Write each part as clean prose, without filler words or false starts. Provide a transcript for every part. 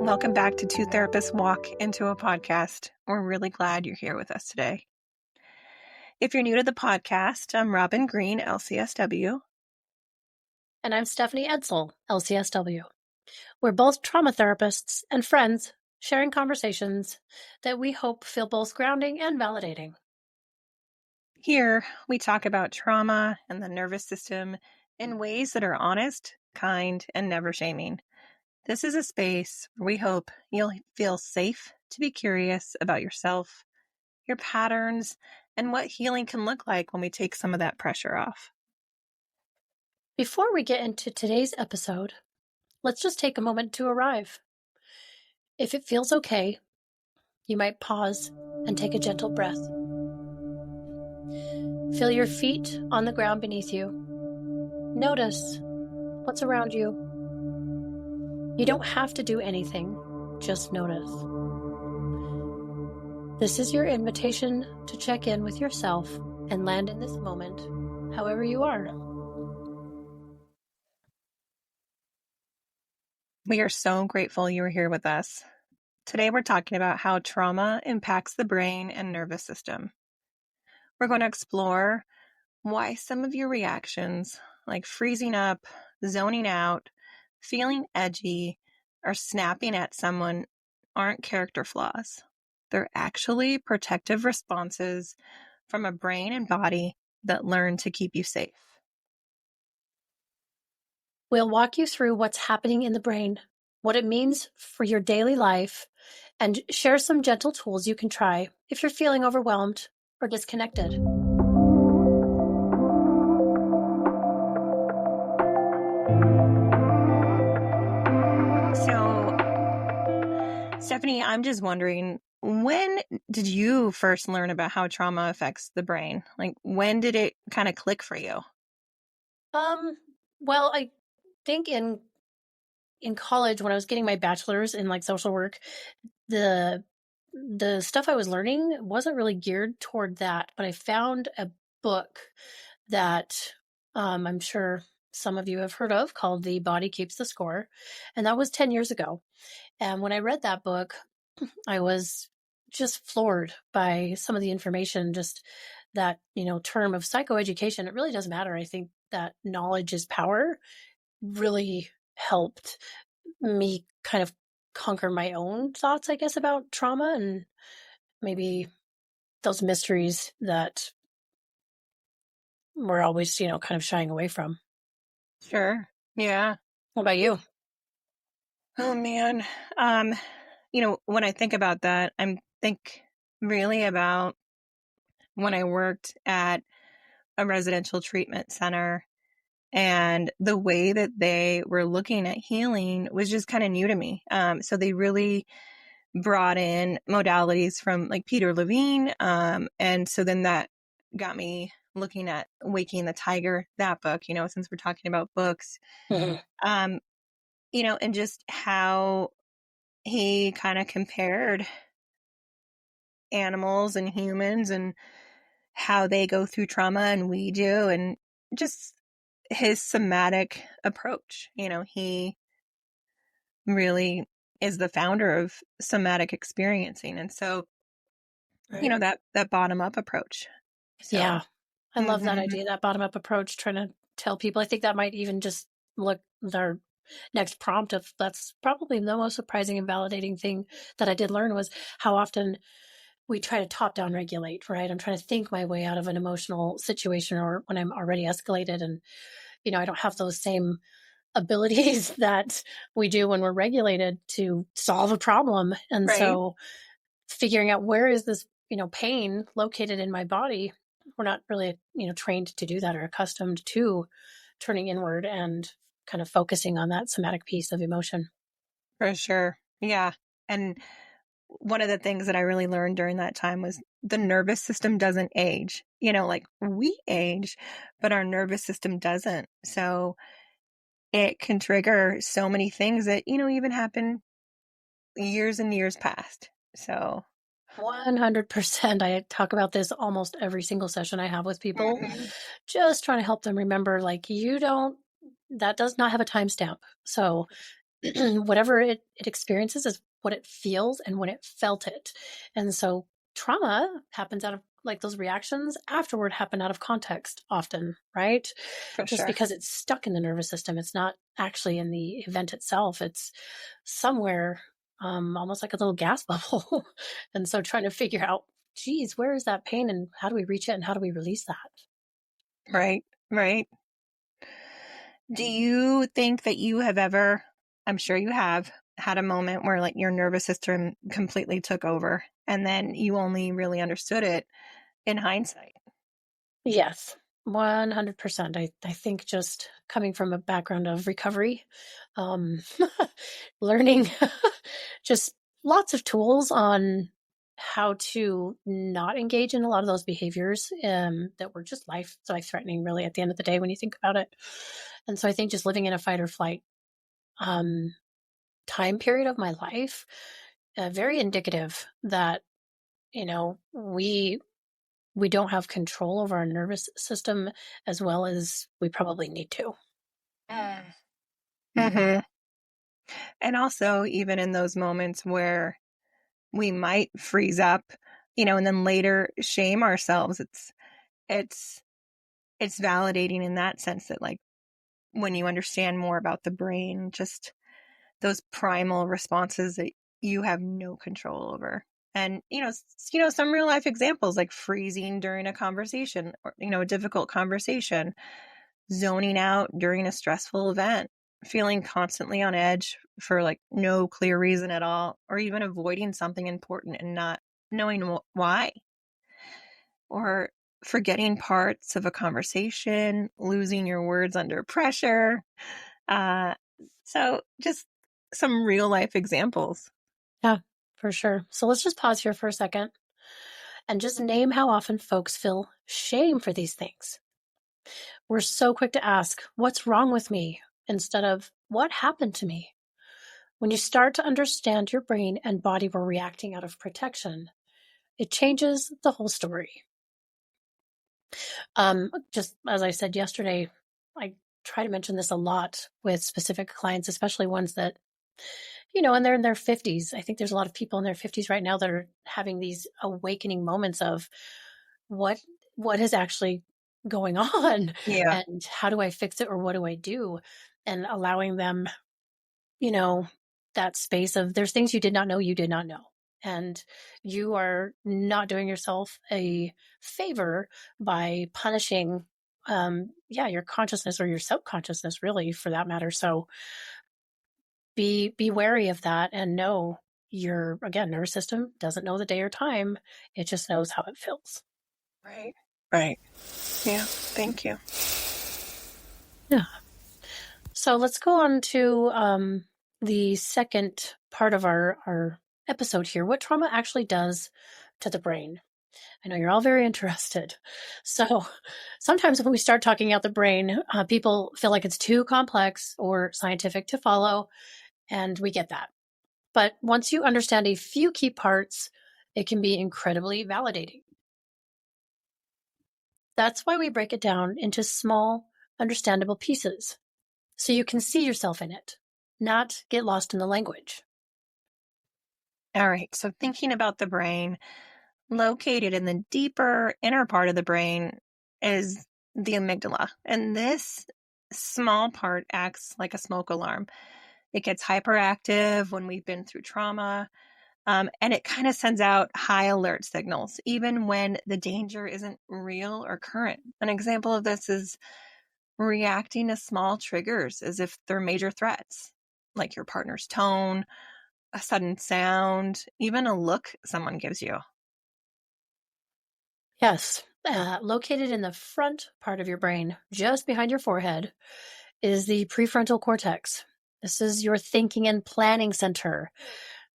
Welcome back to Two Therapists Walk into a Podcast. We're really glad you're here with us today. If you're new to the podcast, I'm Robin Green, LCSW. And I'm Stephanie Edsel, LCSW. We're both trauma therapists and friends sharing conversations that we hope feel both grounding and validating. Here, we talk about trauma and the nervous system in ways that are honest, kind, and never shaming. This is a space where we hope you'll feel safe to be curious about yourself, your patterns, and what healing can look like when we take some of that pressure off. Before we get into today's episode, let's just take a moment to arrive. If it feels okay, you might pause and take a gentle breath. Feel your feet on the ground beneath you. Notice what's around you. You don't have to do anything, just notice. This is your invitation to check in with yourself and land in this moment, however you are. We are so grateful you are here with us. Today we're talking about how trauma impacts the brain and nervous system. We're going to explore why some of your reactions, like freezing up, zoning out, feeling edgy, or snapping at someone, aren't character flaws. They're actually protective responses from a brain and body that learn to keep you safe. We'll walk you through what's happening in the brain, what it means for your daily life, and share some gentle tools you can try if you're feeling overwhelmed or disconnected. So, Stephanie, I'm just wondering, when did you first learn about how trauma affects the brain? Like, when did it kind of click for you? Well, I think in college, when I was getting my bachelor's in like social work, the stuff I was learning wasn't really geared toward that, but I found a book that I'm sure some of you have heard of called The Body Keeps the Score. And that was 10 years ago. And when I read that book, I was just floored by some of the information, just that, term of psychoeducation. It really does matter. I think that knowledge is power really helped me kind of conquer my own thoughts, I guess, about trauma and maybe those mysteries that we're always, kind of shying away from. Sure. Yeah. What about you? Oh, man. When I think about that, I think really about when I worked at a residential treatment center, and the way that they were looking at healing was just kind of new to me. So they really brought in modalities from like Peter Levine. And so then that got me looking at Waking the Tiger, that book, since we're talking about books, Mhm. And just how he kind of compared animals and humans and how they go through trauma and we do, and just his somatic approach. He really is the founder of somatic experiencing. And so, Right. that bottom up approach. So, Yeah. I love that mhm. idea, that bottom up approach, trying to tell people. I think that might even just look our next prompt of that's probably the most surprising and validating thing that I did learn was how often we try to top down regulate, right? I'm trying to think my way out of an emotional situation or when I'm already escalated and, I don't have those same abilities that we do when we're regulated to solve a problem. And Right. so figuring out where is this, pain located in my body, we're not really, trained to do that or accustomed to turning inward and kind of focusing on that somatic piece of emotion. For sure. Yeah. And one of the things that I really learned during that time was the nervous system doesn't age. Like we age, but our nervous system doesn't. So it can trigger so many things that, even happen years and years past. So 100%. I talk about this almost every single session I have with people, just trying to help them remember, like, that does not have a timestamp. So whatever it experiences is what it feels and when it felt it. And so trauma happens out of like those reactions afterward happen out of context often, right? For Just sure. because it's stuck in the nervous system. It's not actually in the event itself. It's somewhere, almost like a little gas bubble. And so trying to figure out, geez, where is that pain and how do we reach it and how do we release that? Right. Right. Do you think that you have ever, I'm sure you have, had a moment where like your nervous system completely took over and then you only really understood it in hindsight? Yes, 100%. I think just coming from a background of recovery, um, learning just lots of tools on how to not engage in a lot of those behaviors that were just life threatening, really, at the end of the day when you think about it. And so I think just living in a fight or flight um, time period of my life, very indicative that we don't have control over our nervous system as well as we probably need to. Mm-hmm. And also, even in those moments where we might freeze up, and then later shame ourselves, it's it's validating in that sense that like when you understand more about the brain, just those primal responses that you have no control over. And some real life examples like freezing during a conversation or a difficult conversation, zoning out during a stressful event, feeling constantly on edge for like no clear reason at all, or even avoiding something important and not knowing why, or forgetting parts of a conversation, losing your words under pressure. Uh, so just some real life examples. Yeah, for sure. So let's just pause here for a second and just name how often folks feel shame for these things. We're so quick to ask, what's wrong with me? Instead of, what happened to me? When you start to understand your brain and body were reacting out of protection, it changes the whole story. Just as I said yesterday, I try to mention this a lot with specific clients, especially ones that, and they're in their 50s. I think there's a lot of people in their 50s right now that are having these awakening moments of what what is actually going on Yeah. and how do I fix it or what do I do? And allowing them, you know, that space of there's things you did not know you did not know. And you are not doing yourself a favor by punishing your consciousness or your subconsciousness really for that matter. So be wary of that and know your again nervous system doesn't know the day or time. It just knows how it feels. Right. Right. Yeah. Thank you. Yeah. So let's go on to the second part of our episode here. What trauma actually does to the brain. I know you're all very interested. So sometimes when we start talking out the brain, people feel like it's too complex or scientific to follow, and we get that. But once you understand a few key parts, it can be incredibly validating. That's why we break it down into small, understandable pieces so you can see yourself in it, not get lost in the language. All right. So thinking about the brain, located in the deeper inner part of the brain is the amygdala. And this small part acts like a smoke alarm. It gets hyperactive when we've been through trauma. And it kind of sends out high alert signals, even when the danger isn't real or current. An example of this is reacting to small triggers as if they're major threats, like your partner's tone, a sudden sound, even a look someone gives you. Yes, located in the front part of your brain, just behind your forehead, is the prefrontal cortex. This is your thinking and planning center.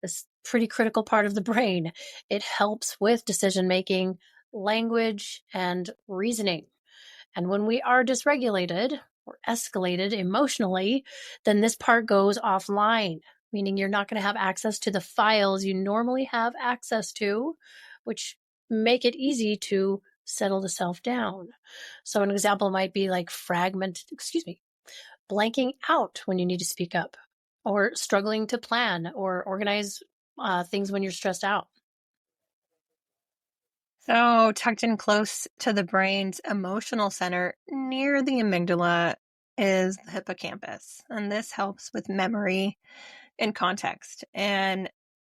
This pretty critical part of the brain. It helps with decision making, language, and reasoning. And when we are dysregulated or escalated emotionally, then this part goes offline, meaning you're not going to have access to the files you normally have access to, which make it easy to settle the self down. So an example might be like blanking out when you need to speak up, or struggling to plan or organize things when you're stressed out. So, tucked in close to the brain's emotional center near the amygdala is the hippocampus. And this helps with memory and context. And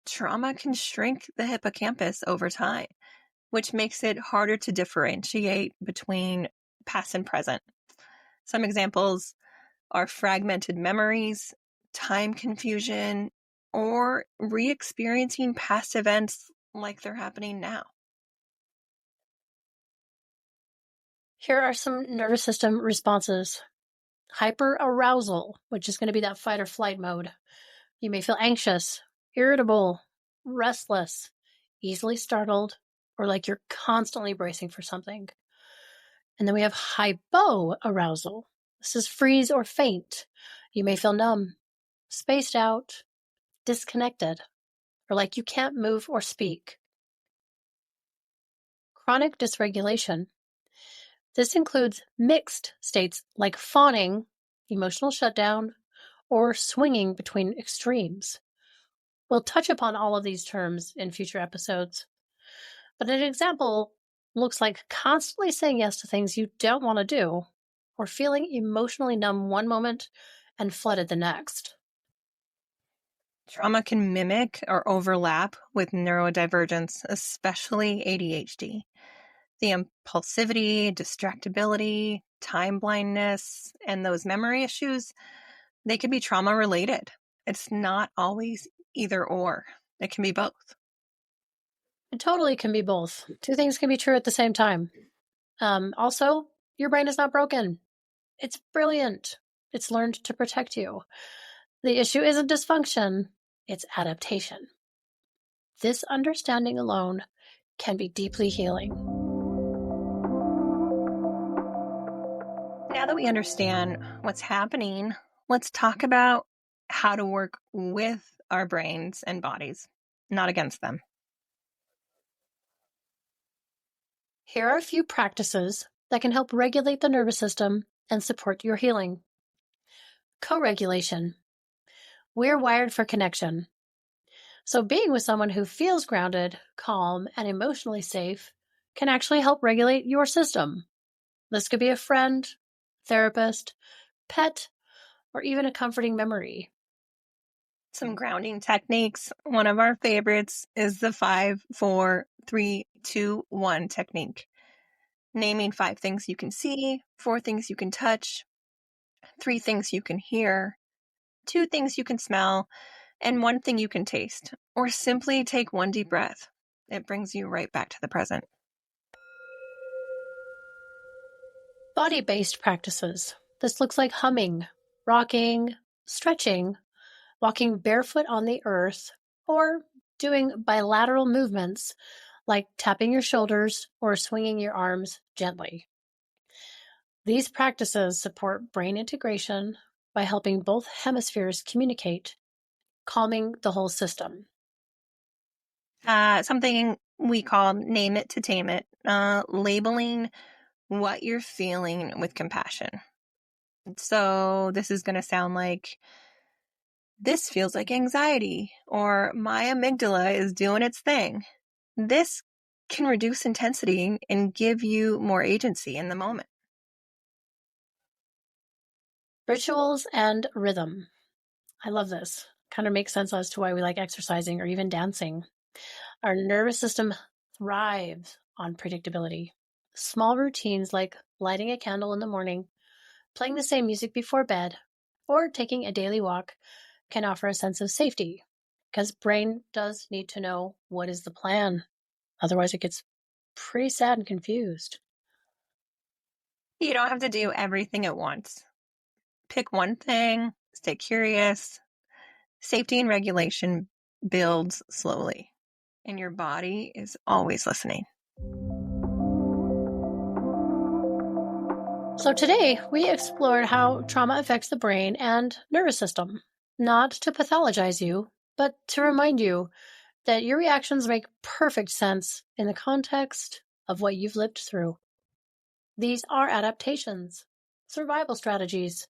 trauma can shrink the hippocampus over time, which makes it harder to differentiate between past and present. Some examples are fragmented memories, time confusion, or re experiencing past events like they're happening now. Here are some nervous system responses. Hyperarousal, which is going to be that fight or flight mode. You may feel anxious, irritable, restless, easily startled, or like you're constantly bracing for something. And then we have hypoarousal. This is freeze or faint. You may feel numb, spaced out, disconnected, or like you can't move or speak. Chronic dysregulation. This includes mixed states like fawning, emotional shutdown, or swinging between extremes. We'll touch upon all of these terms in future episodes. But an example looks like constantly saying yes to things you don't want to do, or feeling emotionally numb one moment and flooded the next. Trauma can mimic or overlap with neurodivergence, especially ADHD. The impulsivity, distractibility, time blindness, and those memory issues, they can be trauma related. It's not always either or, it can be both. It totally can be both. Two things can be true at the same time. Also, your brain is not broken. It's brilliant. It's learned to protect you. The issue isn't dysfunction, it's adaptation. This understanding alone can be deeply healing. Now that we understand what's happening, let's talk about how to work with our brains and bodies, not against them. Here are a few practices that can help regulate the nervous system and support your healing. Co-regulation. We're wired for connection. So being with someone who feels grounded, calm, and emotionally safe can actually help regulate your system. This could be a friend, therapist, pet, or even a comforting memory. Some grounding techniques. One of our favorites is the 5, 4, 3, 2, 1 technique. Naming 5 things you can see, 4 things you can touch, 3 things you can hear, 2 things you can smell, and 1 thing you can taste. Or simply take 1 deep breath. It brings you right back to the present. Body-based practices. This looks like humming, rocking, stretching, walking barefoot on the earth, or doing bilateral movements like tapping your shoulders or swinging your arms gently. These practices support brain integration by helping both hemispheres communicate, calming the whole system. Something we call name it to tame it, labeling what you're feeling with compassion. So this is going to sound like, this feels like anxiety, or my amygdala is doing its thing. This can reduce intensity and give you more agency in the moment. Rituals and rhythm. I love this. Kind of makes sense as to why we like exercising or even dancing. Our nervous system thrives on predictability. Small routines like lighting a candle in the morning, playing the same music before bed, or taking a daily walk can offer a sense of safety because brain does need to know what is the plan. Otherwise, it gets pretty sad and confused. You don't have to do everything at once. Pick one thing, stay curious. Safety and regulation builds slowly, and your body is always listening. So today, we explored how trauma affects the brain and nervous system, not to pathologize you, but to remind you that your reactions make perfect sense in the context of what you've lived through. These are adaptations, survival strategies,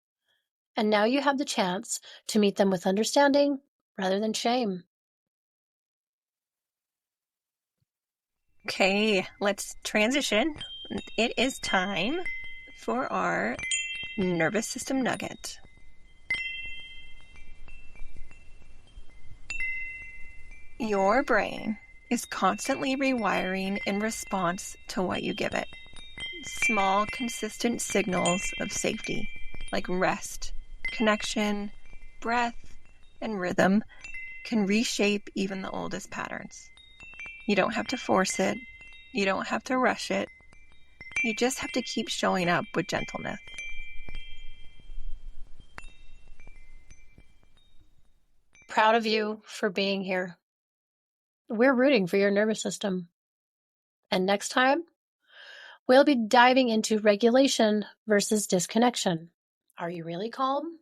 And now you have the chance to meet them with understanding rather than shame. Okay, let's transition. It is time for our nervous system nugget. Your brain is constantly rewiring in response to what you give it. Small, consistent signals of safety, like rest, connection, breath, and rhythm, can reshape even the oldest patterns. You don't have to force it. You don't have to rush it. You just have to keep showing up with gentleness. Proud of you for being here. We're rooting for your nervous system. And next time, we'll be diving into regulation versus disconnection. Are you really calm?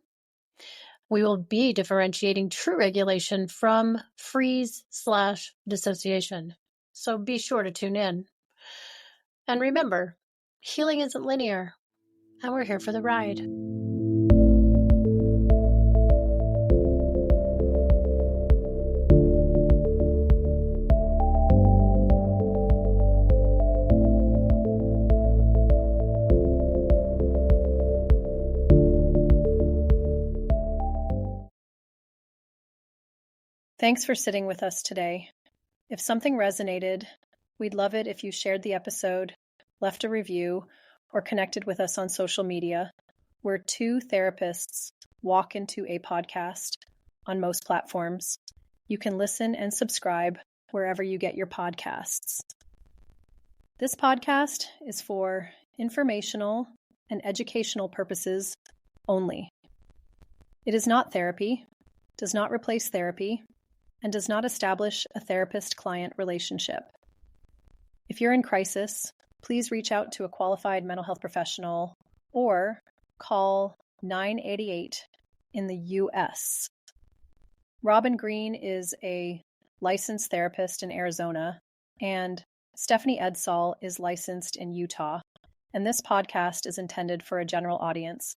We will be differentiating true regulation from freeze/dissociation. So be sure to tune in. And remember, healing isn't linear, and we're here for the ride. Thanks for sitting with us today. If something resonated, we'd love it if you shared the episode, left a review, or connected with us on social media. We're two therapists walk into a podcast on most platforms. You can listen and subscribe wherever you get your podcasts. This podcast is for informational and educational purposes only. It is not therapy, does not replace therapy, and does not establish a therapist-client relationship. If you're in crisis, please reach out to a qualified mental health professional or call 988 in the US. Robin Green is a licensed therapist in Arizona, and Stephanie Edsall is licensed in Utah, and this podcast is intended for a general audience.